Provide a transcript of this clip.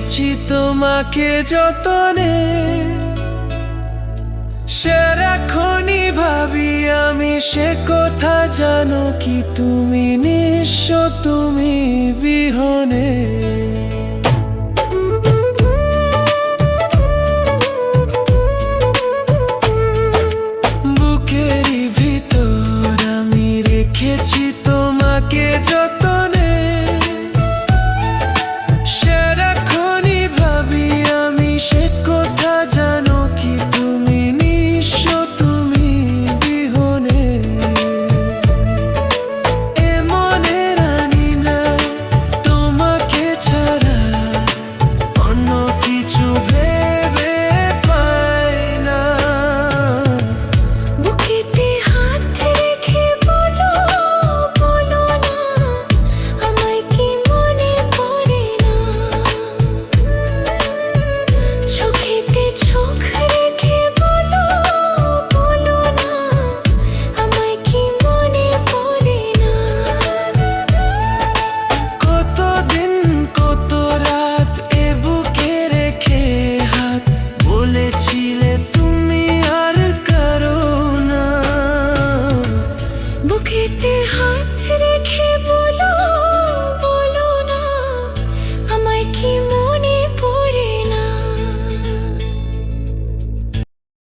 রেখেছি তোমাকে যতনে, সারাক্ষণই ভাবি আমি সে কথা, জানো কি তুমি নিঃস্ব, তুমি বিহনে। বুকেরই ভিতর আমি রেখেছি তোমাকে যতনে, সারাক্ষণই ভাবি আমি সে কথা, জানো কি তুমি নিঃস্ব, তুমি বিহনে। এ মনে রানি না তোমাকে ছাড়া, অন্য কিছু ভেবে পাই না। বুকেতে হাত রেখে বলো, বলো না আমায় কি মনে পড়ে না। চোখেতে চোখ রেখে বলো, বলো না আমায় কি মনে পড়ে না। কতদিন কত রাত এ বুকে রেখে হাত, বলেছিলে তুমি আর কারো না। বুকেতে হাত